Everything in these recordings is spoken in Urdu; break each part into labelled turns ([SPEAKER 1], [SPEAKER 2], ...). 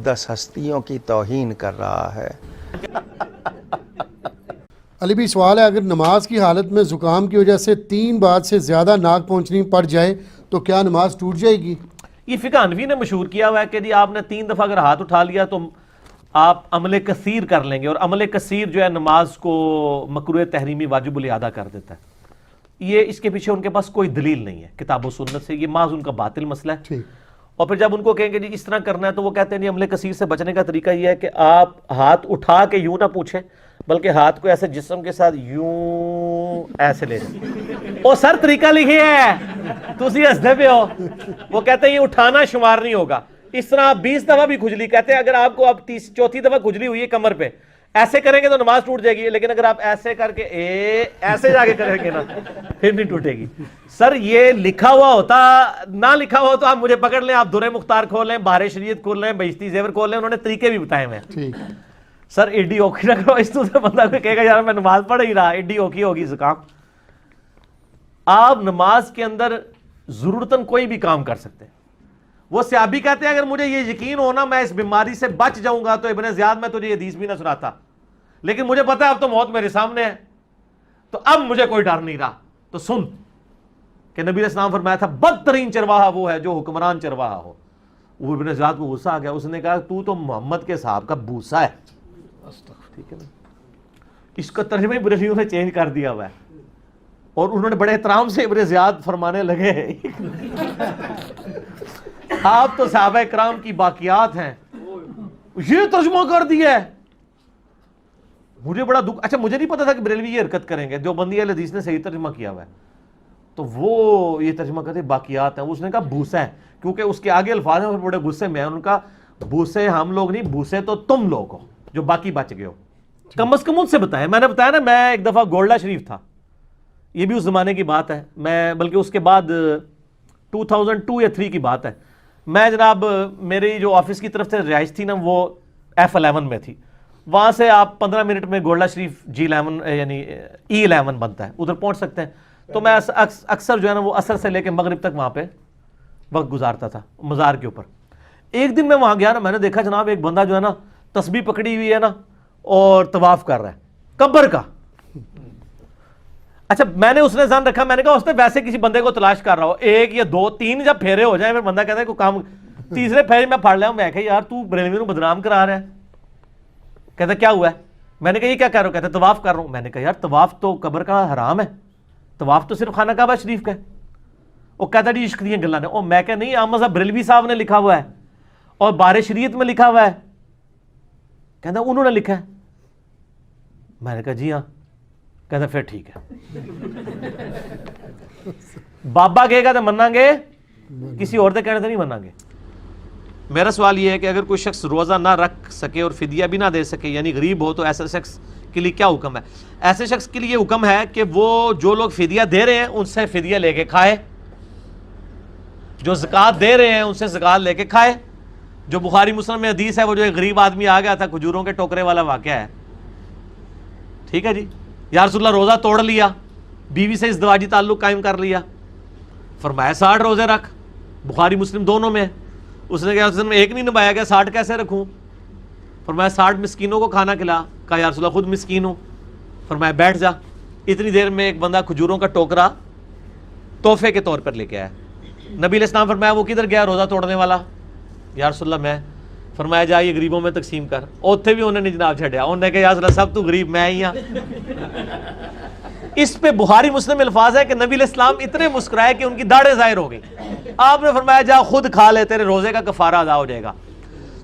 [SPEAKER 1] 10 ہستیوں کی توہین کر رہا ہے۔
[SPEAKER 2] علی بھی سوال ہے، اگر نماز کی حالت میں زکام کی وجہ سے 3 بار سے زیادہ ناک پہنچنی پڑ جائے تو کیا نماز ٹوٹ جائے گی؟
[SPEAKER 3] یہ فقہ حنفی نے مشہور کیا ہوا ہے کہ جی آپ نے 3 دفعہ اگر ہاتھ اٹھا لیا تو آپ عمل کثیر کر لیں گے، اور عمل کثیر جو ہے نماز کو مکروہ تحریمی واجب الادا کر دیتا ہے۔ یہ اس کے پیچھے ان کے پاس کوئی دلیل نہیں ہے کتاب و سنت سے، یہ محض ان کا باطل مسئلہ ہے۔
[SPEAKER 2] ٹھیک۔
[SPEAKER 3] اور پھر جب ان کو کہیں گے جی اس طرح کرنا ہے تو وہ کہتے ہیں جی عمل کثیر سے بچنے کا طریقہ یہ ہے کہ آپ ہاتھ اٹھا کے یوں نہ پوچھیں، بلکہ ہاتھ کو ایسے جسم کے ساتھ یوں ایسے لے جائیں۔ وہ سر طریقہ لکھے ہے تو اسی ہنسدے پہ ہو۔ وہ کہتے ہیں یہ اٹھانا شمار نہیں ہوگا۔ اس طرح آپ 20 دفعہ بھی کھجلی، کہتے ہیں اگر آپ کو اب 34 دفعہ کھجلی ہوئی ہے کمر پہ، ایسے کریں گے تو نماز ٹوٹ جائے گی، لیکن اگر آپ ایسے کر کے ایسے جا کے کریں گے نا پھر نہیں ٹوٹے گی۔ سر یہ لکھا ہوا ہوتا، نہ لکھا ہوا تو آپ مجھے پکڑ لیں، آپ درِ مختار کھول لیں، بہار شریعت کھول لیں، بہشتی زیور کھول لیں، انہوں نے طریقے بھی بتائے ہوئے ہیں۔
[SPEAKER 2] ٹھیک۔
[SPEAKER 3] سر ایڈی اوکھی نہ کرو، اس تو سے بندہ کوئی کہے گا یار میں نماز پڑھ ہی رہا، ایڈی اوکھی ہوگی زکام۔ آپ نماز کے اندر ضرورتاً کوئی بھی کام کر سکتے ہیں۔ وہ صحابی کہتے ہیں اگر مجھے یہ یقین ہونا میں اس بیماری سے بچ جاؤں گا تو ابن زیاد میں تجھے یہ حدیث بھی نہ سناتا، لیکن مجھے پتا ہے اب تو موت میرے سامنے ہے، تو اب مجھے کوئی ڈر نہیں رہا۔ تو سن کہ نبی علیہ السلام فرمایا تھا بدترین چرواہا وہ ہے جو حکمران چرواہا ہو۔ وہ ابن زیاد کو غصہ آ گیا، اس نے کہا تو محمد کے صاحب کا بوسا ہے۔ ٹھیک ہے نا، اس کا ترجمہ ہی بریلویوں نے چینج کر دیا ہوا ہے، اور انہوں نے بڑے احترام سے ابن زیاد فرمانے لگے آپ تو صحابہ کرام کی باقیات ہیں، یہ ترجمہ کر دیا ہے۔ مجھے بڑا دکھ، اچھا مجھے نہیں پتا تھا کہ بریلوی یہ حرکت کریں گے، دیوبندی اہل حدیث نے صحیح ترجمہ کیا ہوا ہے، تو وہ یہ ترجمہ کرتے باقیات ہیں، اس نے کہا بوسا ہے، کیونکہ اس کے آگے الفاظ ہیں اور بڑے غصے میں ہیں۔ ان کا بوسے ہم لوگ نہیں، بوسے تو تم لوگ ہو جو باقی بچ گئے ہو۔ کم از کم ان سے بتائیں، میں نے بتایا نا میں ایک دفعہ گولڈا شریف تھا، یہ بھی اس زمانے کی بات ہے، میں بلکہ اس کے بعد 2002 یا 3 کی بات ہے، میں جناب میری جو آفس کی طرف سے رہائش تھی نا وہ F11 میں تھی، وہاں سے آپ 15 منٹ میں گولڈا شریف G11 یعنی E11 بنتا ہے، ادھر پہنچ سکتے ہیں۔ تو میں اکثر جو ہے نا وہ عصر سے لے کے مغرب تک وہاں پہ وقت گزارتا تھا مزار کے اوپر۔ ایک دن میں وہاں گیا نا، میں نے دیکھا جناب ایک بندہ جو ہے نا تسبیح پکڑی ہوئی ہے نا اور طواف کر رہا ہے قبر کا۔ اچھا میں نے اس نے ذہن رکھا، میں نے کہا اس نے ویسے کسی بندے کو تلاش کر رہا ہو، 1 یا 2 3 جب پھیرے ہو جائیں پھر بندہ کہتا ہے کوئی کام، تیسرے پھیرے میں پڑھ لیا ہوں، میں کہا یار تو بریلوی کو بدنام کرا رہا ہے۔ کہتا کیا ہوا ہے؟ میں نے کہا یہ کیا کر رہا ہو؟ کہتا طواف کر رہا ہوں۔ میں نے کہا یار طواف تو قبر کا حرام ہے، طواف تو صرف خانہ کعبہ شریف کا ہے۔ وہ کہتا جی عشق دیاں گلاں نے، اور میں کہا نہیں احمد صاحب بریلوی صاحب نے لکھا ہوا ہے اور بہار شریعت میں لکھا ہوا ہے۔ کہتا انہوں نے لکھا ہے۔ میں نے کہا جی ہاں۔ کہتا پھر ٹھیک ہے، بابا کہے گا تو مننا گے، کسی اور دے کہنے سے نہیں مننا گے۔ میرا سوال یہ ہے کہ اگر کوئی شخص روزہ نہ رکھ سکے اور فدیہ بھی نہ دے سکے یعنی غریب ہو، تو ایسے شخص کے لیے کیا حکم ہے؟ ایسے شخص کے لیے یہ حکم ہے کہ وہ جو لوگ فدیہ دے رہے ہیں ان سے فدیہ لے کے کھائے، جو زکوٰۃ دے رہے ہیں ان سے زکوٰۃ لے کے کھائے۔ جو بخاری مسلم میں حدیث ہے، وہ جو ایک غریب آدمی آ گیا تھا کھجوروں کے ٹوکرے والا واقعہ ہے، ٹھیک ہے جی، یا رسول اللہ روزہ توڑ لیا، بیوی سے ازدواجی تعلق قائم کر لیا، فرمایا 60 روزے رکھ، بخاری مسلم دونوں میں۔ اس نے کہا میں ایک نہیں نبھایا گیا، 60 کیسے رکھوں؟ فرمایا 60 مسکینوں کو کھانا کھلا۔ کہا یا رسول اللہ خود مسکین ہوں۔ فرمایا بیٹھ جا۔ اتنی دیر میں ایک بندہ کھجوروں کا ٹوکرا تحفے کے طور پر لے کے آیا۔ نبی علیہ السلام فرمایا وہ کدھر گیا روزہ توڑنے والا؟ یا رسول اللہ میں۔ فرمایا جا یہ غریبوں میں تقسیم کر۔ اوتھے بھی انہوں نے جناب چھڑیا، انہوں نے کہا یا رسول اللہ سب تو غریب میں ہی ہاں۔ اس پہ بخاری مسلم الفاظ ہے کہ نبی علیہ السلام اتنے مسکرائے کہ ان کی داڑھیں ظاہر ہو گئی۔ آپ نے فرمایا جا خود کھا لے، تیرے روزے کا کفارہ ادا ہو جائے گا۔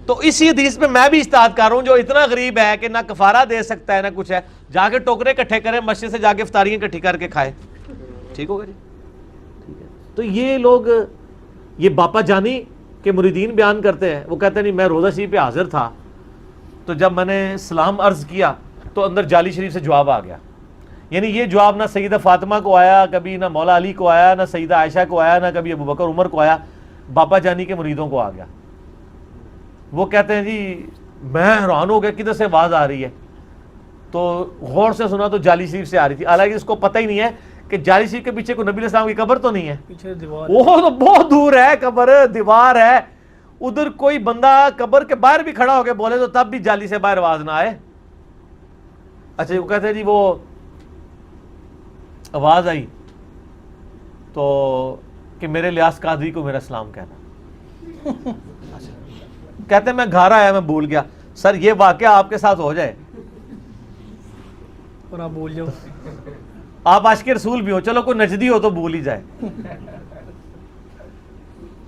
[SPEAKER 3] تو اسی حدیث پہ میں بھی اجتہاد کر رہا ہوں، جو اتنا غریب ہے کہ نہ کفارہ دے سکتا ہے نہ کچھ ہے، جا کے ٹوکرے اکٹھے کرے، مسجد سے جا کے افطاریاں اکٹھی کر کے کھائے، ٹھیک ہوگا جی؟ ٹھیک ہے۔ تو یہ لوگ یہ باپا جانی کے مریدین بیان کرتے ہیں، وہ کہتے ہیں نہیں میں روزہ شریف پہ حاضر تھا، تو جب میں نے سلام عرض کیا تو اندر جعلی شریف سے جواب آ گیا۔ یعنی یہ جواب نہ سیدہ فاطمہ کو آیا کبھی، نہ مولا علی کو آیا، نہ سیدہ عائشہ کو آیا، نہ کبھی ابو بکر عمر کو آیا، باپا جانی کے مریدوں کو آ گیا۔ وہ کہتے ہیں جی میں حیران ہو گیا کدھر سے آواز آ رہی ہے، تو غور سے سنا تو جعلی شریف سے آ رہی تھی، حالانکہ اس کو پتہ ہی نہیں ہے کہ جعلی شریف کے پیچھے کوئی نبی علیہ السلام کی قبر تو نہیں ہے،
[SPEAKER 4] پیچھے دیوار،
[SPEAKER 3] وہ تو بہت دور ہے قبر، دیوار ہے، ادھر کوئی بندہ قبر کے باہر بھی کھڑا ہو کے بولے تو تب بھی جالی سے باہر آواز نہ آئے. اچھا وہ کہتے ہیں جی وہ آواز آئی تو کہ میرے لیاس قادری کو میرا سلام کہنا. کہتے ہیں میں گھر آیا میں بھول گیا. سر یہ واقعہ آپ کے ساتھ ہو جائے
[SPEAKER 4] اور آپ بول جاؤ,
[SPEAKER 3] آپ عاشق رسول بھی ہو, چلو کوئی نجدی ہو تو بھول ہی جائے,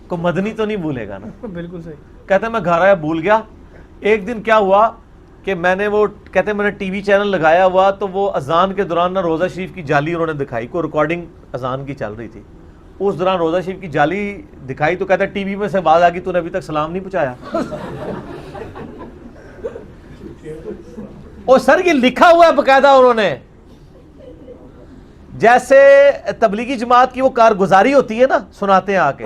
[SPEAKER 3] کوئی مدنی تو نہیں بھولے گا نا.
[SPEAKER 4] بالکل صحیح.
[SPEAKER 3] کہتے ہیں میں گھر آیا بھول گیا. ایک دن کیا ہوا کہ میں نے وہ کہتے ہیں میں نے ٹی وی چینل لگایا ہوا تو وہ اذان کے دوران نا روزہ شریف کی جالی انہوں نے دکھائی, کوئی ریکارڈنگ اذان کی چل رہی تھی, اس دوران روزہ شریف کی جالی دکھائی تو کہتا ہے ٹی وی میں سے آواز آ گئی تو نے ابھی تک سلام نہیں پہنچایا. اور سر یہ لکھا ہوا ہے باقاعدہ انہوں نے, جیسے تبلیغی جماعت کی وہ کارگزاری ہوتی ہے نا سناتے ہیں آ کے,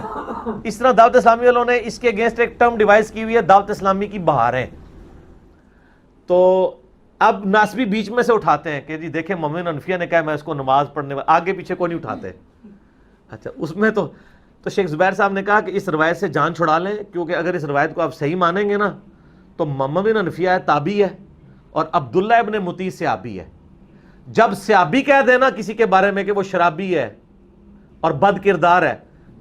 [SPEAKER 3] اس طرح دعوت اسلامی والوں نے اس کے اگینسٹ ایک ٹرم ڈیوائز کی ہوئی ہے, دعوت اسلامی کی بہاریں. تو اب ناسبی بیچ میں سے اٹھاتے ہیں کہ جی دیکھیں مومن حنفیہ نے کہا میں اس کو نماز پڑھنے آگے پیچھے کو نہیں اٹھاتے. اچھا اس میں تو شیخ زبیر صاحب نے کہا کہ اس روایت سے جان چھڑا لیں, کیونکہ اگر اس روایت کو آپ صحیح مانیں گے نا تو مومن حنفیہ ہے تابعی ہے اور عبداللہ ابن مطیع صحابی ہے. جب صحابی کہہ دینا کسی کے بارے میں کہ وہ شرابی ہے اور بد کردار ہے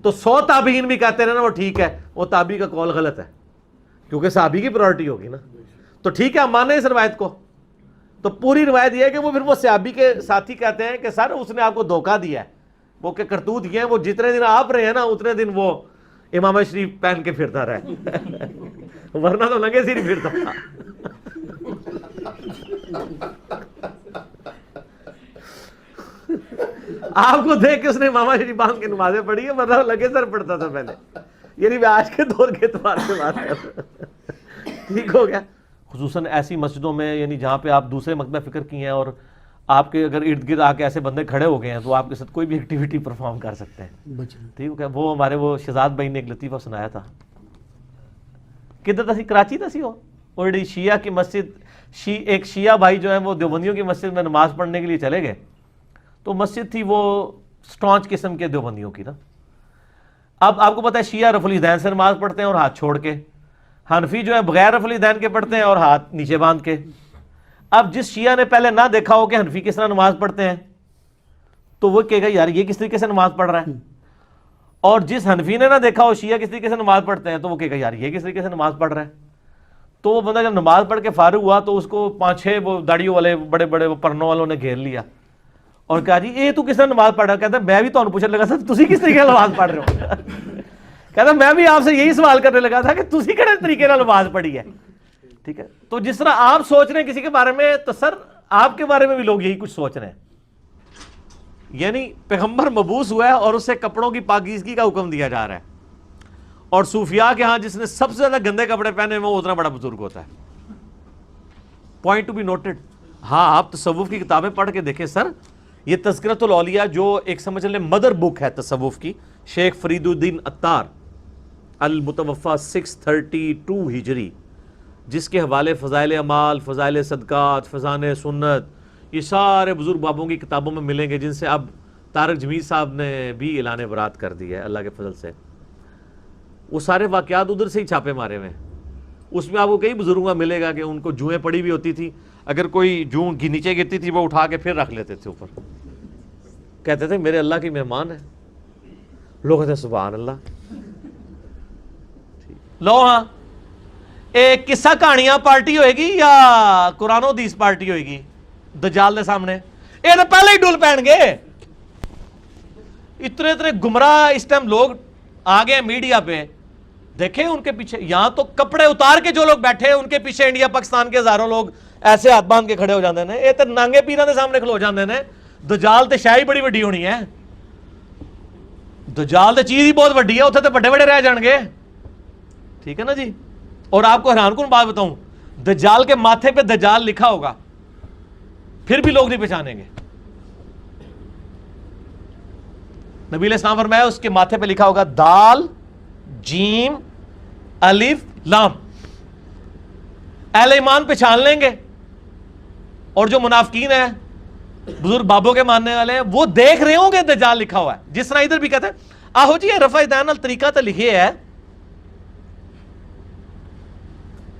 [SPEAKER 3] تو 100 تابعین بھی کہتے ہیں نا وہ ٹھیک ہے, وہ تابعی کا قول غلط ہے کیونکہ صحابی کی پرائورٹی ہوگی نا. تو ٹھیک ہے ہم مانیں اس روایت کو. تو پوری روایت یہ ہے کہ وہ پھر وہ صحابی کے ساتھی کہتے ہیں کہ سر اس نے آپ کو دھوکہ دیا ہے, وہ کہ کرتوت یہ ہیں, وہ جتنے دن آپ رہے ہیں نا اتنے دن وہ امامہ شریف پہن کے پھرتا رہے ورنہ تو لگے سے نہیں پھرتا تھا. آپ کو دیکھ کے اس نے امامہ شریف باندھ کے نمازیں پڑھی ہے, ورنہ لگے سر پڑتا تھا پہلے. یعنی میں آج کے دور کے اعتبار سے بات کر رہا ہوں, ٹھیک ہو گیا. خصوصاً ایسی مسجدوں میں یعنی جہاں پہ آپ دوسرے مکتبہ فکر کی ہیں اور آپ کے اگر ارد گرد آ کے ایسے بندے کھڑے ہو گئے ہیں تو آپ کے ساتھ کوئی بھی ایکٹیویٹی پرفارم کر سکتے ہیں. ٹھیک ہے. وہ ہمارے وہ شہزاد بھائی نے ایک لطیفہ سنایا تھا, کدھر تھی, کراچی تھی وہ, اور شیعہ کی مسجد, ایک شیعہ بھائی جو ہیں وہ دیوبندیوں کی مسجد میں نماز پڑھنے کے لیے چلے گئے. تو مسجد تھی وہ سٹانچ قسم کے دیوبندیوں کی نا. اب آپ کو پتہ ہے شیعہ رفع الیدین سے نماز پڑھتے ہیں اور ہاتھ چھوڑ کے, حنفی جو ہے بغیر رفع الیدین کے پڑھتے ہیں اور ہاتھ نیچے باندھ کے. اب جس شیعہ نے پہلے نہ دیکھا ہو کہ حنفی کس طرح نماز پڑھتے ہیں تو وہ کہے گا یار یہ کس طریقے سے نماز پڑھ رہا ہے, اور جس حنفی نے نہ دیکھا ہو شیعہ کس طریقے سے نماز پڑھتے ہیں تو وہ کہے گا یار یہ کس طریقے سے نماز پڑھ رہا ہے. تو وہ بندہ جب نماز پڑھ کے فارغ ہوا تو اس کو 5-6 وہ داڑیوں والے بڑے بڑے پرنوں والوں نے گھیر لیا اور کہا جی یہ تو کس طرح نماز پڑھ رہا ہے. کہتا ہے میں بھی تو پوچھنے لگا سر تسی کس طریقے سے نماز پڑھ رہے ہو. کہتا میں بھی آپ سے یہی سوال کرنے لگا تھا کہ تسی کہڑے طریقے سے نماز پڑھی ہے. ٹھیک ہے. تو جس طرح آپ سوچ رہے ہیں کسی کے بارے میں تو سر آپ کے بارے میں بھی لوگ یہی کچھ سوچ رہے ہیں. یعنی پیغمبر مبعوث ہوا ہے اور اسے کپڑوں کی پاکیزگی کا حکم دیا جا رہا ہے, اور صوفیاء کے ہاں جس نے سب سے زیادہ گندے کپڑے پہنے وہ اتنا بڑا بزرگ ہوتا ہے. Point to be noted. ہاں آپ تصوف کی کتابیں پڑھ کے دیکھیں سر, یہ تذکرۃ الاولیاء جو ایک سمجھ لیں مدر بک ہے تصوف کی, شیخ فرید الدین عطار المتوفی 632 ہجری, جس کے حوالے فضائل اعمال, فضائل صدقات, فضائل سنت, یہ سارے بزرگ بابوں کی کتابوں میں ملیں گے, جن سے اب طارق جمیل صاحب نے بھی اعلان برات کر دی ہے اللہ کے فضل سے. وہ سارے واقعات ادھر سے ہی چھاپے مارے ہوئے ہیں. اس میں آپ کو کئی بزرگوں کا ملے گا کہ ان کو جوئیں پڑی بھی ہوتی تھی, اگر کوئی جوں کی نیچے گرتی تھی وہ اٹھا کے پھر رکھ لیتے تھے اوپر, کہتے تھے میرے اللہ کی مہمان ہے. لوگ کہتے ہیں سبحان اللہ. لو ہاں ایک قصہ کہانیاں پارٹی ہوئے گی یا قرآن و حدیث پارٹی ہوئے گی دجال دے سامنے؟ یہ تو پہلے ہی ڈول پہن گے. اتنے اتنے گمراہ اس ٹائم لوگ آ گئے میڈیا پہ, دیکھیں ان کے پیچھے یہاں تو کپڑے اتار کے جو لوگ بیٹھے ہیں ان کے پیچھے انڈیا پاکستان کے ہزاروں لوگ ایسے ہاتھ باندھ کے کھڑے ہو جاندے ہیں. یہ تو نانگے پیراں دے سامنے کھلو جاندے ہیں. دجال تے شاہی بڑی وڈی ہونی ہے, دجال تے چیز ہی بہت وڈی ہے, اتنے تو بڑے بڑے رہ جان گے. ٹھیک ہے نا جی. اور آپ کو حیران کن بات بتاؤں, دجال کے ماتھے پہ دجال لکھا ہوگا پھر بھی لوگ نہیں پہچانیں گے. نبی علیہ السلام فرمایا اس کے ماتھے پہ لکھا ہوگا دال جیم الف لام. اہل ایمان پہچان لیں گے, اور جو منافقین ہیں بزرگ بابوں کے ماننے والے ہیں وہ دیکھ رہے ہوں گے دجال لکھا ہوا ہے. جس طرح ادھر بھی کہتے ہیں آہو جی یہ رفع دین الطریقہ تو لکھے ہے,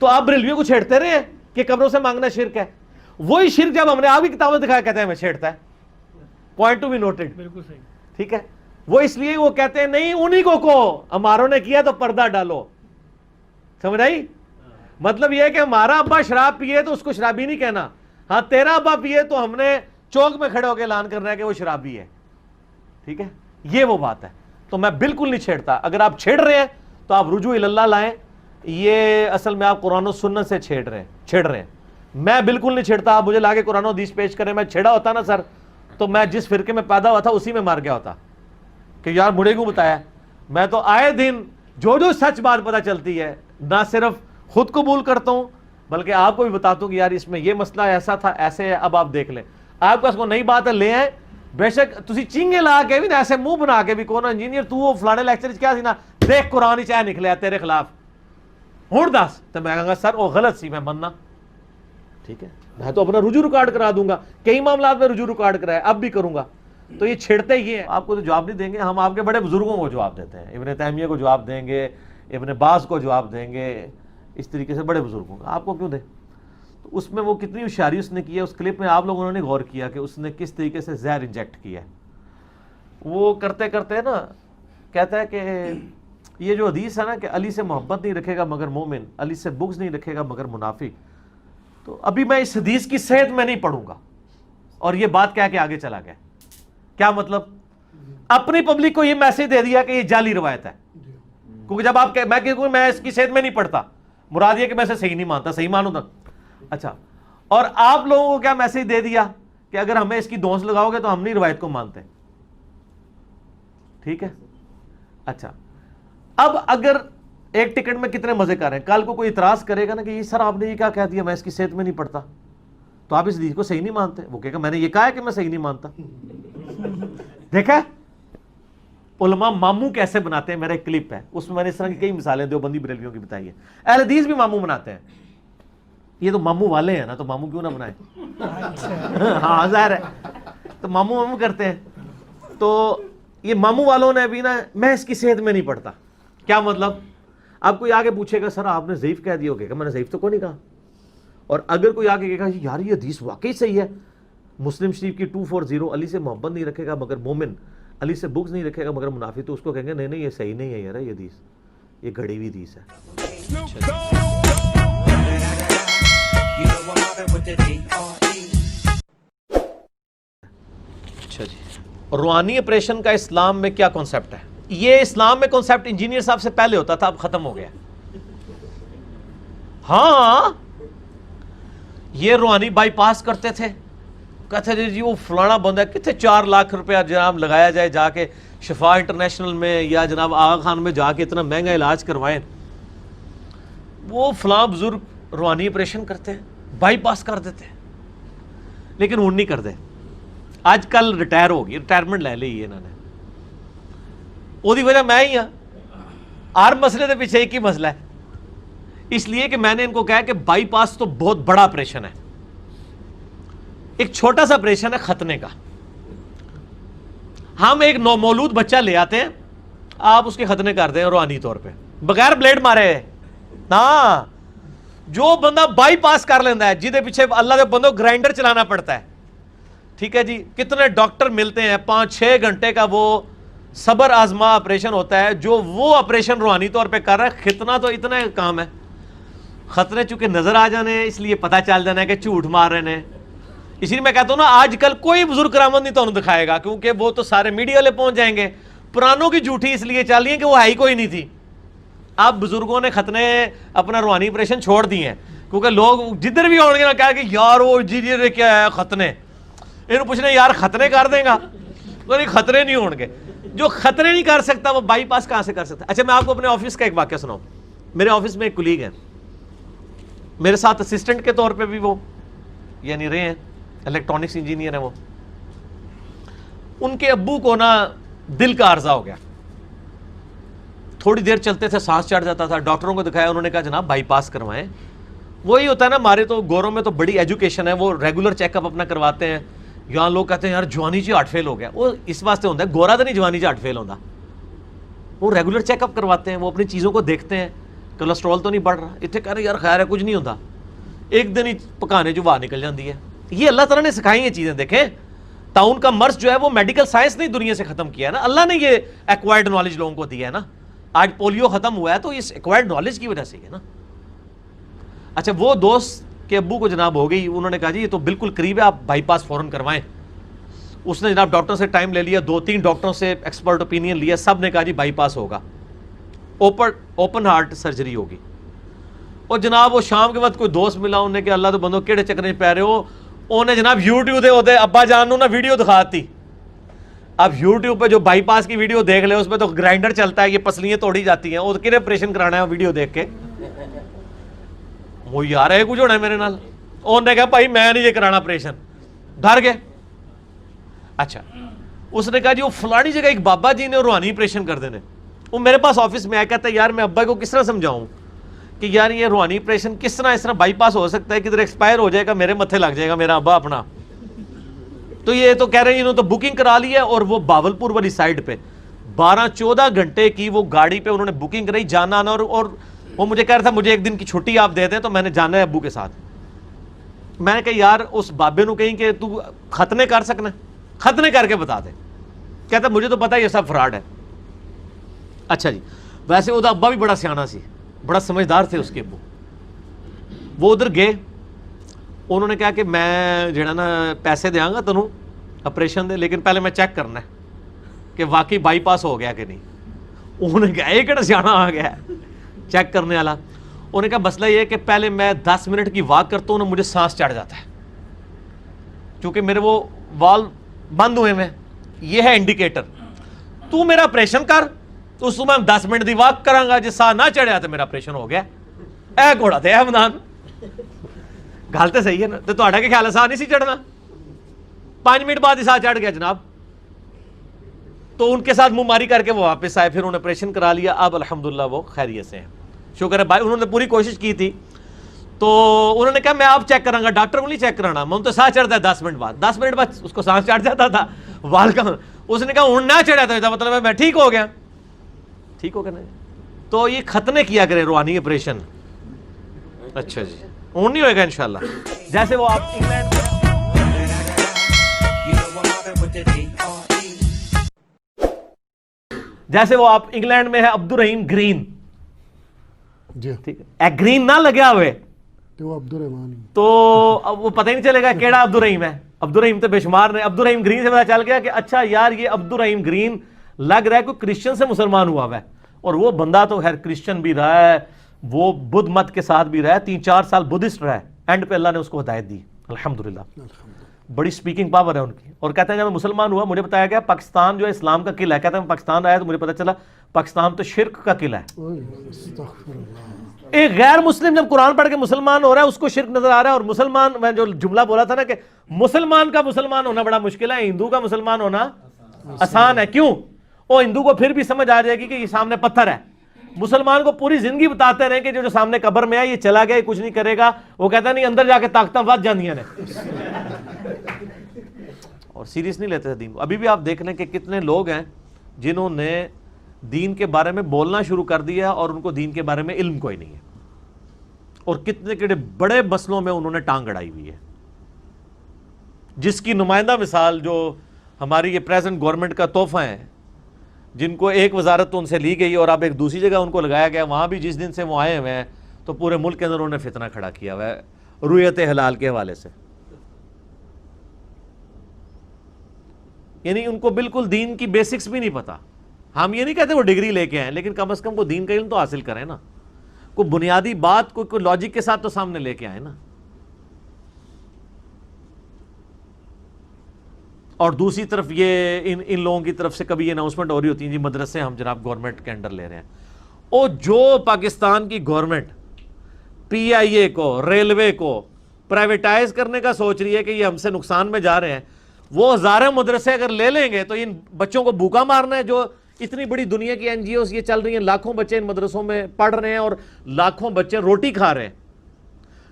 [SPEAKER 3] تو آپ بریلویوں کو چھیڑتے رہے ہیں کہ قبروں سے مانگنا شرک ہے. وہی شرک جب ہم نے آپ کی کتابیں دکھایا کہتے ہیں ہمیں چھیڑتا ہے. Point to be noted.
[SPEAKER 4] بالکل صحیح.
[SPEAKER 3] ٹھیک ہے, وہ اس لیے وہ کہتے ہیں نہیں انہی کو ہماروں نے کیا تو پردہ ڈالو. سمجھ آئی؟ مطلب یہ ہے کہ ہمارا ابا شراب پیے تو اس کو شرابی نہیں کہنا, ہاں تیرا ابا پیے تو ہم نے چوک میں کھڑے ہو کے اعلان کرنا ہے کہ وہ شرابی ہے. ٹھیک ہے, یہ وہ بات ہے. تو میں بالکل نہیں چھیڑتا. اگر آپ چھیڑ رہے ہیں تو آپ رجوع اللہ لائیں. یہ اصل میں آپ قرآن و سنت سے چھیڑ رہے ہیں. میں بالکل نہیں چھیڑتا. آپ مجھے لا کے قرآن و حدیث پیش کریں, میں چھیڑا ہوتا نا سر تو میں جس فرقے میں پیدا ہوا تھا اسی میں مار گیا ہوتا کہ یار مجھے کیوں بتایا. میں تو آئے دن جو سچ بات پتہ چلتی ہے نہ صرف خود قبول کرتا ہوں بلکہ آپ کو بھی بتاتا ہوں کہ یار اس میں یہ مسئلہ ایسا تھا, ایسے ہے, اب آپ دیکھ لیں. آپ پاس کو نئی بات ہے لے آئیں. بے شک تسی چنگے لا کے بھی نا ایسے منہ بنا کے بھی کون انجینئر تو وہ فلانے لیکچر کیا سی نا دیکھ قرآن ہی چاہے نکلے تیرے خلاف ہوں دس, تو میں کہوں گا سر وہ غلط سی میں مننا. ٹھیک ہے, میں تو اپنا رجوع ریکارڈ کرا دوں گا. کئی معاملات میں رجوع ریکارڈ کرایا, اب بھی کروں گا. تو یہ چھیڑتے ہی ہیں. آپ کو تو جواب نہیں دیں گے, ہم آپ کے بڑے بزرگوں کو جواب دیتے ہیں. ابن تیمیہ کو جواب دیں گے, ابن باز کو جواب دیں گے, اس طریقے سے بڑے بزرگوں کا. آپ کو کیوں دیں؟ تو اس میں وہ کتنی ہوشیاری اس نے کی ہے. اس کلپ میں آپ لوگوں نے غور کیا کہ اس نے کس طریقے سے زہر انجیکٹ کیا ہے. وہ کرتے کرتے نا کہتا ہے کہ یہ جو حدیث ہے نا کہ علی سے محبت نہیں رکھے گا مگر مومن, علی سے بغض نہیں رکھے گا مگر منافق, تو ابھی میں اس حدیث کی صحت میں نہیں پڑھوں گا. اور یہ بات کہہ کے آگے چلا گیا. کیا مطلب؟ اپنی پبلک کو یہ میسج دے دیا کہ یہ جعلی روایت ہے. کیونکہ جب آپ میں اس کی صحت میں نہیں پڑھتا, مراد یہ کہ میں اسے صحیح نہیں مانتا, صحیح مانوں تھا. اچھا, اور آپ لوگوں کو کیا میسج دے دیا کہ اگر ہمیں اس کی دونس لگاؤ گے تو ہم نہیں روایت کو مانتے. ٹھیک ہے, اچھا اب اگر ایک ٹکٹ میں کتنے مزے کر رہے ہیں, کل کو کوئی اعتراض کرے گا نا کہ یہ سر آپ نے یہ کیا کہہ دیا میں اس کی صحت میں نہیں پڑھتا, تو آپ اس حدیث کو صحیح نہیں مانتے. وہ کہے گا میں نے یہ کہا ہے کہ میں صحیح نہیں مانتا. دیکھا علماء ماموں کیسے بناتے ہیں, میرا ایک کلپ ہے اس میں نے اس طرح کی کئی مثالیں دیوبندی بریلویوں کی بتائی ہے. اہل حدیث بھی ماموں بناتے ہیں. یہ تو ماموں والے ہیں نا, تو ماموں کیوں نہ بنائیں. ہاں ظاہر ہے, تو ماموں کرتے ہیں. تو یہ ماموں والوں نے بھی نا میں اس کی صحت میں نہیں پڑھتا. کیا مطلب؟ اب کوئی آگے پوچھے گا سر آپ نے ضعیف کہہ دیا, ہوگا میں نے ضعیف تو کوئی نہیں کہا. اور اگر کوئی آگے کہے گا یار یہ حدیث واقعی صحیح ہے, مسلم شریف کی 240 علی سے محبت نہیں رکھے گا مگر مومن, علی سے بغض نہیں رکھے گا مگر منافق, تو اس کو کہیں گے نہیں یہ صحیح نہیں ہے یار, یہ حدیث یہ گھڑی ہوئی حدیث ہے. اچھا جی, روحانی آپریشن کا اسلام میں کیا کانسیپٹ ہے؟ یہ اسلام میں کانسیپٹ انجینئر صاحب سے پہلے ہوتا تھا, اب ختم ہو گیا. ہاں یہ روحانی بائی پاس کرتے تھے, کہتے تھے جی وہ فلانا بندہ کتنے 4 لاکھ روپیہ جناب لگایا جائے جا کے شفا انٹرنیشنل میں یا جناب آغا خان میں جا کے اتنا مہنگا علاج کروائیں. وہ فلاں بزرگ روحانی آپریشن کرتے ہیں, بائی پاس کر دیتے ہیں, لیکن وہ نہیں کرتے. آج کل ریٹائر ہو گئی, ریٹائرمنٹ لے لی انہوں نے. وہ دی وجہ میں ہی ہاں. ہر مسئلے کے پیچھے ایک ہی مسئلہ ہے, اس لیے کہ میں نے ان کو کہا کہ بائی پاس تو بہت بڑا آپریشن ہے. ایک چھوٹا سا آپریشن ہے ختنے کا. ہم ایک نومولود بچہ لے آتے ہیں, آپ اس کے ختنے کر دیں روحانی طور پہ بغیر بلیڈ مارے. ہاں جو بندہ بائی پاس کر لینا ہے, جہدے پیچھے اللہ کے بندوں گرائنڈر چلانا پڑتا ہے, ٹھیک ہے جی, کتنے ڈاکٹر ملتے ہیں, 5-6 گھنٹے کا وہ صبر آزما آپریشن ہوتا ہے, جو وہ آپریشن روحانی طور پہ کر رہا ہے. ختنہ تو اتنا کام ہے, خطرے چونکہ نظر آ جانے اس لیے پتہ چل جانا ہے کہ جھوٹ مار رہے ہیں. اسی لیے میں کہتا ہوں نا آج کل کوئی بزرگ کرامت نہیں تو دکھائے گا, کیونکہ وہ تو سارے میڈیا والے پہنچ جائیں گے. پرانوں کی جھوٹی اس لیے چل رہی ہے کہ وہ ہے ہی کوئی نہیں تھی. اب بزرگوں نے ختنے اپنا روحانی آپریشن چھوڑ دیے ہیں, کیونکہ لوگ جدھر بھی آؤ گے نا کہا کہ یار وہ انجینئر کیا ہے ختنے, انہوں پوچھنے یار ختنے کر دیں گا, تو نہیں خطرے نہیں ہوں گے. جو خطرے نہیں کر سکتا وہ بائی پاس کہاں سے کر سکتا. اچھا میں آپ کو اپنے آفس کا ایک واقعہ سناؤں. میرے آفس میں ایک کلیگ ہے, میرے ساتھ اسسٹنٹ کے طور پہ بھی وہ یعنی رہے ہیں, الیکٹرانکس انجینئر ہیں وہ. ان کے ابو کو نا دل کا عارضہ ہو گیا, تھوڑی دیر چلتے تھے سانس چڑھ جاتا تھا. ڈاکٹروں کو دکھایا, انہوں نے کہا جناب بائی پاس کروائیں. وہی ہوتا ہے نا, ہمارے تو گوروں میں تو بڑی ایجوکیشن ہے, وہ ریگولر چیک اپ اپنا کرواتے ہیں. یہاں لوگ کہتے ہیں یار جوانی جی ہارٹ فیل ہو گیا, وہ اس واسطے ہوتا ہے, گورا تو نہیں جوانی جی ہارٹ فیل ہوتا, وہ ریگولر چیک اپ کرواتے ہیں, وہ اپنی چیزوں کو دیکھتے ہیں. کولیسٹرول تو نہیں بڑھ رہا, اتنے کہہ رہے یار خیر ہے کچھ نہیں ہوتا, ایک دن ہی پکانے جو باہر نکل جاتی ہے. یہ اللہ تعالیٰ نے سکھائی ہیں چیزیں. دیکھیں تعاون کا مرض جو ہے وہ میڈیکل سائنس نے دنیا سے ختم کیا ہے نا, اللہ نے یہ ایکوائرڈ نالج لوگوں کو دیا ہے نا. آج پولیو ختم ہوا ہے تو اس ایکوائرڈ نالج کی وجہ سے ہے نا. اچھا وہ دوست کے ابو کو جناب ہو گئی, انہوں نے کہا جی یہ تو بالکل قریب ہے, آپ بائی پاس فوراً کروائیں. اس نے جناب ڈاکٹر سے ٹائم لے لیا, 2-3 ڈاکٹروں سے ایکسپرٹ اوپینین لیا, سب نے کہا جی بائی پاس ہوگا, اوپن ہارٹ سرجری ہوگی. اور جناب وہ شام کے وقت کوئی دوست ملا, انہوں نے کہ اللہ تو بندو کیڑے چکرے پہ رہے ہو, انہیں جناب یوٹیوب دے ہوتے ابا جان نا ویڈیو دکھاتی. اب یوٹیوب پہ جو بائی پاس کی ویڈیو دیکھ لے اس پہ تو گرائنڈر چلتا ہے, یہ پسلیاں توڑی جاتی ہیں, اور کنے آپریشن کرانا ہے ویڈیو دیکھ کے, وہ یار ہے کچھ ہونا ہے میرے نال. انہوں نے کہا بھائی میں نہیں یہ کرانا آپریشن, ڈر گئے. اچھا اس نے کہا جی وہ فلانی جگہ ایک بابا جی نے روحانی آپریشن کر دینے. وہ میرے پاس آفس میں آیا, کہتا ہے یار میں ابا کو کس طرح سمجھاؤں کہ یار یہ روحانی آپریشن کس طرح اس طرح بائی پاس ہو سکتا ہے, کدھر ایکسپائر ہو جائے گا, میرے متھے لگ جائے گا میرا ابا اپنا. تو یہ تو کہہ رہے ہیں انہوں تو بکنگ کرا لی ہے, اور وہ باولپور والی سائڈ پہ 12-14 گھنٹے کی وہ گاڑی پہ انہوں نے بکنگ کرائی, جانا آنا. اور وہ مجھے کہہ رہا تھا مجھے ایک دن کی چھٹی آپ دے دیں, تو میں نے جانا ہے ابو کے ساتھ. میں نے کہا یار اس بابے نو کہیں کہ تو ختنے کر سکنا, ختنے کر کے بتا دے. کہتا مجھے تو پتا یہ سب فراڈ ہے. اچھا جی ویسے وہ ابا بھی بڑا سیانا سی, بڑا سمجھدار تھے اس کے ابو. وہ ادھر گئے, انہوں نے کہا کہ میں جڑا نا پیسے دیاں گا تنوں آپریشن دے, لیکن پہلے میں چیک کرنا ہے کہ واقعی بائی پاس ہو گیا کہ نہیں. انہوں نے کہا یہ کہڑا سیانا آ گیا ہے چیک کرنے والا. انہوں نے کہا مسئلہ یہ ہے کہ پہلے میں 10 منٹ کی واک کرتا ہوں نا مجھے سانس چڑھ جاتا ہے, کیونکہ میرے وہ وال بند ہوئے میں, یہ ہے انڈیکیٹر. تو میرا آپریشن کر, تو اس میں 10 منٹ دی واک کراں گا, جس سا نہ چڑھیا تو میرا آپریشن ہو گیا. اے گھوڑا تے اے مدان گل تو صحیح ہے نا. تو تہاڈا کیا خیال ہے سا نہیں سی چڑھنا, 5 منٹ بعد ہی سا چڑھ گیا جناب. تو ان کے ساتھ منہ ماری کر کے وہ واپس آئے, پھر انہوں نے آپریشن کرا لیا. اب الحمدللہ وہ خیریت سے ہیں, شکر ہے بھائی. انہوں نے پوری کوشش کی تھی, تو انہوں نے کہا میں آپ چیک کراں گا, ڈاکٹر کو نہیں چیک کرانا. میں تو سانس چڑھتا ہے 10 منٹ بعد, 10 منٹ بعد اس کو سانس چڑھ جاتا تھا وال کا. اس نے کہا ہوں نہ چڑھا تھا, مطلب میں ٹھیک ہو گیا. ٹھیک ہو گیا نا. تو یہ ختنے کیا کریں روحانی آپریشن. اچھا جی ہوں نہیں ہوئے گا انشاءاللہ. جیسے وہ آپ انگلینڈ میں ہے عبد الرحیم گرین,
[SPEAKER 2] جی
[SPEAKER 3] ٹھیک ہے, گرین نہ لگیا ہوئے
[SPEAKER 2] تو وہ عبد الرحمان,
[SPEAKER 3] تو اب وہ پتہ ہی نہیں چلے گا کیڑا عبد الرحیم ہے. عبد الرحیم تو بے شمار نے. عبد الرحیم گرین سے پتا چل گیا کہ اچھا یار یہ عبد الرحیم گرین لگ رہا ہے کوئی کرسچن سے مسلمان ہوا ہے, اور وہ بندہ تو خیر کرسچن بھی رہا ہے, وہ بدھ مت کے ساتھ بھی رہا ہے, 3-4 سال بدھسٹ رہا ہے. اینڈ پہ اللہ نے اس کو ہدایت دی الحمدللہ. بڑی سپیکنگ پاور ہے ان کی. اور کہتے ہیں جب میں مسلمان ہوا مجھے بتایا گیا پاکستان جو ہے اسلام کا قلعہ ہے. کہتا ہے میں پاکستان آیا تو مجھے پتا چلا پاکستان تو شرک کا قلعہ ہے. ایک غیر مسلم جب قرآن پڑھ کے مسلمان ہو رہا ہے اس کو شرک نظر آ رہا ہے. اور مسلمان, میں جو جملہ بولا تھا نا کہ مسلمان کا مسلمان ہونا بڑا مشکل ہے, ہندو کا مسلمان ہونا آسان ہے. کیوں؟ وہ ہندو کو پھر بھی سمجھ آ جائے گی کہ یہ سامنے پتھر ہے. مسلمان کو پوری زندگی بتاتے رہے کہ جو سامنے قبر میں ہے یہ چلا گیا, یہ کچھ نہیں کرے گا. وہ کہتا نہیں اندر جا کے طاقتیں ود جاندیاں نے, اور سیریس نہیں لیتے دین کو. ابھی بھی آپ دیکھ لیں کہ کتنے لوگ ہیں جنہوں نے دین کے بارے میں بولنا شروع کر دیا اور ان کو دین کے بارے میں علم کوئی نہیں ہے, اور کتنے کڑے بڑے مسئلوں میں انہوں نے ٹانگ اڑائی ہوئی ہے. جس کی نمائندہ مثال جو ہماری یہ پریزنٹ گورنمنٹ کا تحفہ ہے, جن کو ایک وزارت تو ان سے لی گئی اور اب ایک دوسری جگہ ان کو لگایا گیا. وہاں بھی جس دن سے وہ آئے ہوئے ہیں تو پورے ملک کے اندر انہوں نے فتنہ کھڑا کیا ہوا ہے رویت حلال کے حوالے سے. یعنی ان کو بالکل دین کی بیسکس بھی نہیں پتا. ہم یہ نہیں کہتے وہ ڈگری لے کے آئیں, لیکن کم از کم وہ دین کا علم تو حاصل کریں نا, کوئی بنیادی بات کوئی لاجک کے ساتھ تو سامنے لے کے آئیں نا. اور دوسری طرف یہ ان لوگوں کی طرف سے کبھی یہ اناؤنسمنٹ ہو رہی ہوتی ہے جی مدرسے ہم جناب گورنمنٹ کے انڈر لے رہے ہیں. اور جو پاکستان کی گورنمنٹ پی آئی اے کو, ریلوے کو پرائیویٹائز کرنے کا سوچ رہی ہے کہ یہ ہم سے نقصان میں جا رہے ہیں, وہ ہزاروں مدرسے اگر لے لیں گے تو ان بچوں کو بھوکا مارنا ہے. جو اتنی بڑی دنیا کی این جی اوز یہ چل رہی ہیں, لاکھوں بچے ان مدرسوں میں پڑھ رہے ہیں اور لاکھوں بچے روٹی کھا رہے ہیں.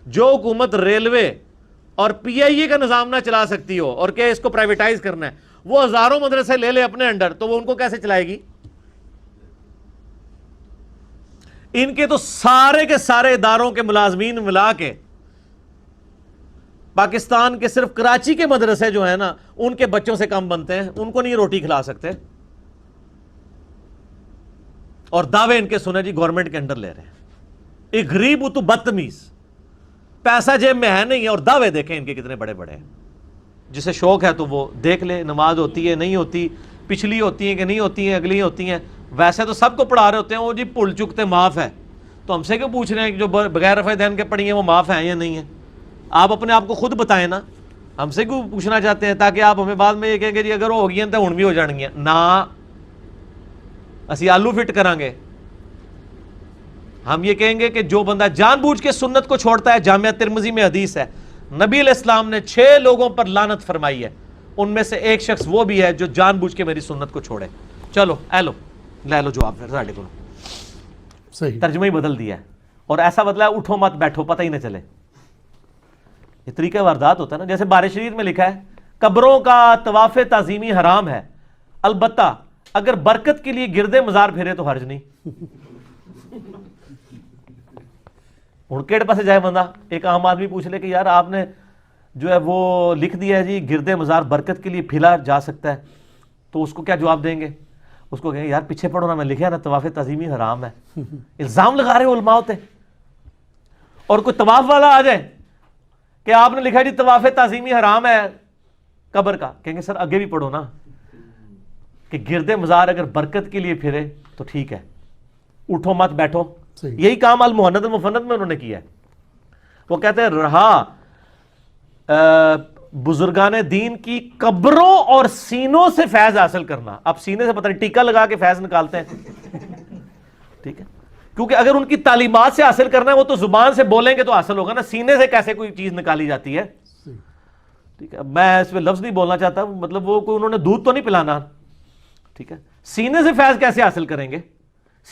[SPEAKER 3] جو حکومت ریلوے اور پی آئی اے کا نظام نہ چلا سکتی ہو اور کہ اس کو پرائیویٹائز کرنا ہے, وہ ہزاروں مدرسے لے لے اپنے انڈر, تو وہ ان کو کیسے چلائے گی؟ ان کے تو سارے کے سارے اداروں کے ملازمین ملا کے پاکستان کے صرف کراچی کے مدرسے جو ہیں نا ان کے بچوں سے کم بنتے ہیں, ان کو نہیں روٹی کھلا سکتے, اور دعوے ان کے سنے جی گورنمنٹ کے انڈر لے رہے ہیں. ایک غریب تو بدتمیز, پیسہ جیب میں ہے نہیں, اور دعوے دیکھیں ان کے کتنے بڑے بڑے ہیں. جسے شوق ہے تو وہ دیکھ لے, نماز ہوتی ہے نہیں ہوتی, پچھلی ہوتی ہیں کہ نہیں ہوتی ہیں, اگلی ہوتی ہیں. ویسے تو سب کو پڑھا رہے ہوتے ہیں, وہ جی بھول چکتے معاف ہے, تو ہم سے کیوں پوچھ رہے ہیں کہ جو بغیر رفع دین کے پڑھی ہیں وہ معاف ہیں یا نہیں ہیں؟ آپ اپنے آپ کو خود بتائیں نا, ہم سے کیوں پوچھنا چاہتے ہیں تاکہ آپ ہمیں بعد میں یہ کہیں گے جی اگر وہ ہو گئی ہیں تو ہن بھی ہو جان گیا. نہ, اسی آلو فٹ کریں گے. ہم یہ کہیں گے کہ جو بندہ جان بوجھ کے سنت کو چھوڑتا ہے, جامعہ ترمذی میں حدیث ہے نبی علیہ السلام نے 6 لوگوں پر لعنت فرمائی ہے, ان میں سے ایک شخص وہ بھی ہے جو جان بوجھ کے میری سنت کو چھوڑے. چلو اے لو لے لو جواب پھر ساڈے کو,
[SPEAKER 2] صحیح
[SPEAKER 3] ترجمہ ہی بدل دیا ہے, اور ایسا بدلا ہے اٹھو مت بیٹھو پتہ ہی نہ چلے. یہ طریقہ واردات ہوتا ہے نا. جیسے بارش شریف میں لکھا ہے قبروں کا طواف تعظیمی حرام ہے, البتہ اگر برکت کے لیے گردے مزار پھیرے تو حرج نہیں. ہوں کہڑے پاسے جائے بندہ, ایک عام آدمی پوچھ لے کہ یار آپ نے جو ہے وہ لکھ دیا ہے جی گردے مزار برکت کے لیے پھیلا جا سکتا ہے, تو اس کو کیا جواب دیں گے؟ اس کو کہیں یار پیچھے پڑھو نا, میں لکھا نا طواف تعظیمی حرام ہے. الزام لگا رہے علماء ہوتے. اور کوئی طواف والا آ جائے کہ آپ نے لکھا جی طواف تعظیمی حرام ہے قبر کا, کہیں گے سر آگے بھی پڑھو نا کہ گردے مزار اگر برکت کے لیے پھرے تو ٹھیک ہے, اٹھو مت بیٹھو. یہی کام المحند المفند میں انہوں نے کیا ہے. وہ کہتے ہیں رہا بزرگان دین کی قبروں اور سینوں سے فیض حاصل کرنا. اب سینے سے پتہ نہیں ٹیکا لگا کے فیض نکالتے ہیں, ٹھیک ہے, کیونکہ اگر ان کی تعلیمات سے حاصل کرنا ہے وہ تو زبان سے بولیں گے تو حاصل ہوگا نا, سینے سے کیسے کوئی چیز نکالی جاتی ہے؟ ٹھیک ہے, میں اس پہ لفظ نہیں بولنا چاہتا, مطلب وہ کوئی انہوں نے دودھ تو نہیں پلانا, ٹھیک ہے. سینے سے فیض کیسے حاصل کریں گے؟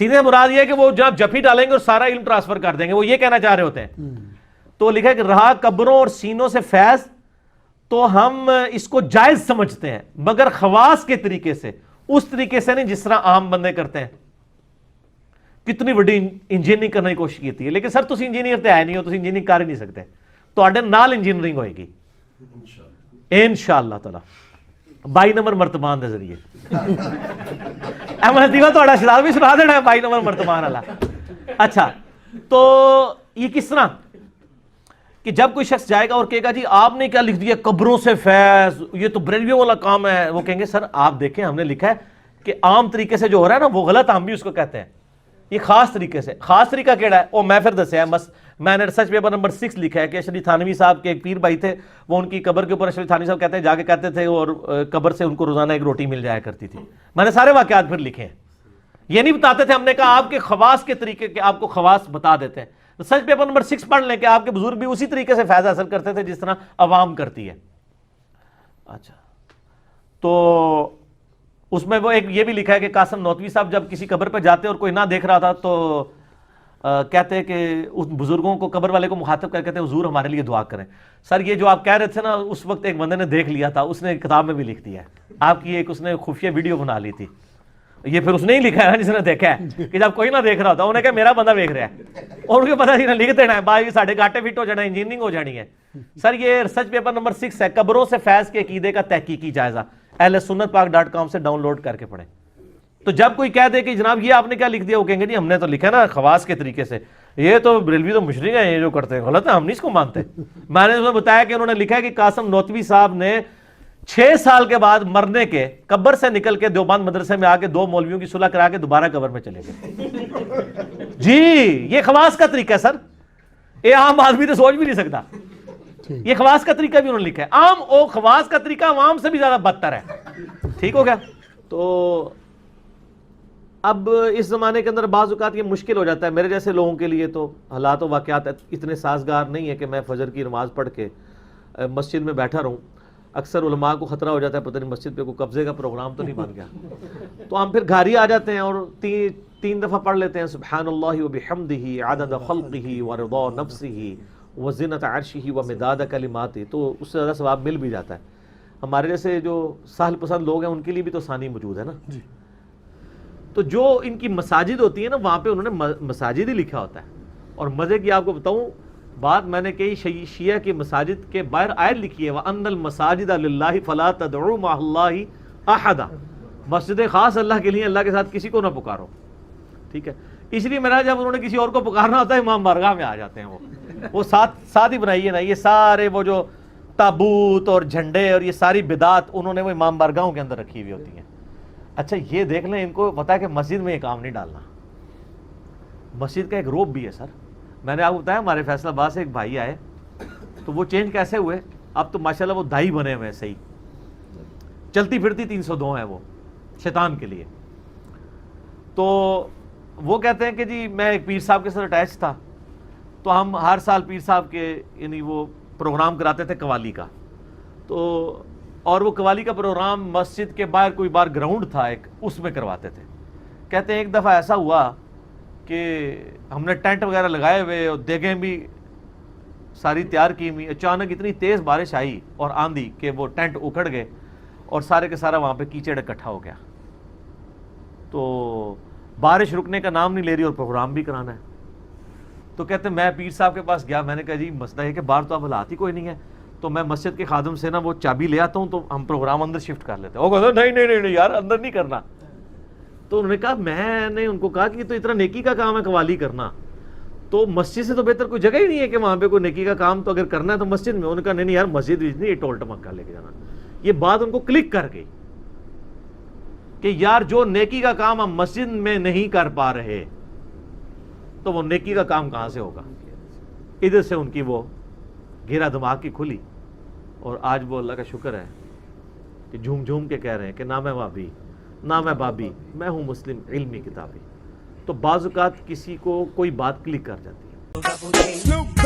[SPEAKER 3] سینے سے مراد یہ ہے کہ وہ جب جفی ڈالیں گے اور سارا علم ٹرانسفر کر دیں گے, وہ یہ کہنا چاہ رہے ہوتے ہیں. تو لکھا ہے کہ رہا قبروں اور سینوں سے فیض, تو ہم اس کو جائز سمجھتے ہیں مگر خواص کے طریقے سے, اس طریقے سے نہیں جس طرح عام بندے کرتے ہیں. کتنی بڑی انجینئرنگ کرنے کی کوشش کی ہے, لیکن سر تسی انجینئر تو ہے نہیں ہو, تسی انجینئرنگ کر ہی نہیں سکتے. تواڈے نال انجینئرنگ ہوئے گی انشاءاللہ تعالی 22 نمبر مرتبان دے ذریعے. احمد دیوا تہاڈا شراب بھی سنا دینا ہے 22 نمبر مرتبان والا. اچھا, تو یہ کس طرح کہ جب کوئی شخص جائے گا اور کہے گا جی آپ نے کیا لکھ دیا قبروں سے فیض, یہ تو بریلویوں والا کام ہے, وہ کہیں گے سر آپ دیکھیں ہم نے لکھا ہے کہ عام طریقے سے جو ہو رہا ہے نا وہ غلط, ہم بھی اس کو کہتے ہیں. یہ خاص طریقے سے, خاص طریقہ کیڑا ہے وہ میں پھر دسیا ہے. میں نے ریسرچ پیپر نمبر 6 لکھا ہے کہ اشرف تھانوی صاحب کے ایک پیر بھائی تھے, وہ ان کی قبر کے اوپر اشرف تھانوی صاحب کہتے ہیں جا کے کہتے تھے, اور قبر سے ان کو روزانہ ایک روٹی مل جایا کرتی تھی. میں نے سارے واقعات پھر لکھے ہیں, یہ نہیں بتاتے تھے, ہم نے کہا آپ کے خواص کے طریقے کے آپ کو خواص بتا دیتے ہیں. ریسرچ پیپر نمبر 6 پڑھ لیں کہ آپ کے بزرگ بھی اسی طریقے سے فیض حاصل کرتے تھے جس طرح عوام کرتی ہے. اچھا, تو اس میں وہ ایک یہ بھی لکھا ہے کہ قاسم نوتوی صاحب جب کسی قبر پہ جاتے اور کوئی نہ دیکھ رہا تھا تو کہتے ہیں کہ اس بزرگوں کو, قبر والے کو مخاطب کر کہتے ہیں حضور ہمارے لیے دعا کریں. سر یہ جو آپ کہہ رہے تھے نا اس وقت ایک بندے نے دیکھ لیا تھا, اس نے کتاب میں بھی لکھ دیا ہے, آپ کی ایک اس نے خفیہ ویڈیو بنا لی تھی. یہ پھر اس نے ہی لکھا ہے جس نے دیکھا ہے کہ جب کوئی نہ دیکھ رہا ہوتا, انہوں نے کہا میرا بندہ دیکھ رہا ہے, اور ان کو پتہ نہیں لکھ دینا ہے باقی ساڑھے گاٹے فٹ ہو جانا ہے, انجینئرنگ ہو جانی ہے. سر یہ ریسرچ پیپر نمبر 6 ہے, قبروں سے فیض کے عقیدے کا تحقیقی جائزہ, اہل سنت پاک.com سے ڈاؤن لوڈ کر کے پڑھیں. تو جب کوئی کہہ دے کہ جناب یہ آپ نے کیا لکھ دیا, وہ کہیں گے جی ہم نے تو لکھا نا خواص کے طریقے سے, یہ تو بریلوی تو مشرک ہیں, یہ جو کرتے ہیں غلط ہے, ہم نہیں اس کو مانتے. میں نے اس میں بتایا کہ انہوں نے لکھا ہے کہ قاسم نوتوی صاحب نے 6 سال کے بعد مرنے کے قبر سے نکل کے دیوبند مدرسے میں آ کے 2 مولویوں کی صلح کرا کے دوبارہ قبر میں چلے گئے. جی یہ خواص کا طریقہ ہے سر, یہ عام آدمی تو سوچ بھی نہیں سکتا. یہ خواص کا طریقہ بھی انہوں نے لکھا ہے. عام او خواص کا طریقہ عوام سے بھی زیادہ بدتر ہے. ٹھیک ہو گیا. تو اب اس زمانے کے اندر بعض اوقات یہ مشکل ہو جاتا ہے میرے جیسے لوگوں کے لیے, تو حالات و واقعات اتنے سازگار نہیں ہے کہ میں فجر کی نماز پڑھ کے مسجد میں بیٹھا رہوں. اکثر علماء کو خطرہ ہو جاتا ہے پتہ نہیں مسجد پہ کوئی قبضے کا پروگرام تو نہیں بن گیا, تو ہم پھر گھر ہی آ جاتے ہیں اور 3 دفعہ پڑھ لیتے ہیں سبحان اللہ وبحمدہ عدد خلقہ ورضا نفسہ وزنۃ عرشہ ومداد کلماتہ, تو اس سے زیادہ ثواب مل بھی جاتا ہے. ہمارے جیسے جو سہل پسند لوگ ہیں ان کے لیے بھی تو ثانی موجود ہے نا. تو جو ان کی مساجد ہوتی ہیں نا وہاں پہ انہوں نے مساجد ہی لکھا ہوتا ہے. اور مزے کی آپ کو بتاؤں بات میں نے کہی, شیعہ کی مساجد کے باہر آیت لکھی ہے وَأَنَّ الْمَسَاجِدَ لِلَّهِ فَلَا تَدْعُوا مَعَ اللَّهِ أَحَدًا, مسجدیں خاص اللہ کے لیے, اللہ کے ساتھ کسی کو نہ پکارو. ٹھیک ہے, اس لیے میرا جب انہوں نے کسی اور کو پکارنا ہوتا ہے امام بارگاہ میں آ جاتے ہیں. وہ ساتھ ہی بنائی ہے نا, یہ سارے وہ جو تابوت اور جھنڈے اور یہ ساری بدعات انہوں نے وہ امام بارگاہوں کے اندر رکھی ہوئی ہوتی ہیں. اچھا یہ دیکھ لیں, ان کو پتا ہے کہ مسجد میں یہ کام نہیں ڈالنا. مسجد کا ایک روب بھی ہے سر. میں نے آپ کو بتایا ہمارے فیصل آباد سے ایک بھائی آئے تو وہ چینج کیسے ہوئے, اب تو ماشاءاللہ وہ دائی بنے ہوئے صحیح, چلتی پھرتی 302 ہیں وہ شیطان کے لیے. تو وہ کہتے ہیں کہ جی میں ایک پیر صاحب کے ساتھ اٹیچ تھا, تو ہم ہر سال پیر صاحب کے یعنی وہ پروگرام کراتے تھے قوالی کا. تو اور وہ قوالی کا پروگرام مسجد کے باہر کوئی بار گراؤنڈ تھا ایک, اس میں کرواتے تھے. کہتے ہیں ایک دفعہ ایسا ہوا کہ ہم نے ٹینٹ وغیرہ لگائے ہوئے اور دیگیں بھی ساری تیار کی ہوئی, اچانک اتنی تیز بارش آئی اور آندھی کہ وہ ٹینٹ اکھڑ گئے اور سارے کے سارا وہاں پہ کیچڑ اکٹھا ہو گیا. تو بارش رکنے کا نام نہیں لے رہی اور پروگرام بھی کرانا ہے. تو کہتے ہیں میں پیر صاحب کے پاس گیا, میں نے کہا جی مسئلہ ہے کہ باہر تو اب حالات ہی کوئی نہیں ہے, تو میں مسجد کے خادم سے نا وہ چابی لے آتا ہوں تو ہم پروگرام اندر شفٹ کر لیتے ہیں. وہ کہتے ہیں نہیں یار اندر نہیں کرنا. تو انہوں نے کہا, میں نے ان کو کہا کہ یہ تو اتنا نیکی کا کام ہے قوالی کرنا, تو مسجد سے تو بہتر کوئی جگہ ہی نہیں ہے کہ وہاں پہ کوئی نیکی کا کام تو اگر کرنا ہے تو مسجد میں. انہوں نے کہا نہیں یار مسجد نہیں, یہ ٹول ٹمکا لے کے جانا. یہ بات ان کو کلک کر گئی کہ یار جو نیکی کا کام ہم مسجد میں نہیں کر پا رہے تو وہ نیکی کا کام کہاں سے ہوگا. ادھر سے ان کی وہ گھیرا دماغ کی کھلی, اور آج وہ اللہ کا شکر ہے کہ جھوم جھوم کے کہہ رہے ہیں کہ نہ میں وابی نہ میں بابی, میں ہوں مسلم علمی کتابی. تو بعض اوقات کسی کو کوئی بات کلک کر جاتی ہے.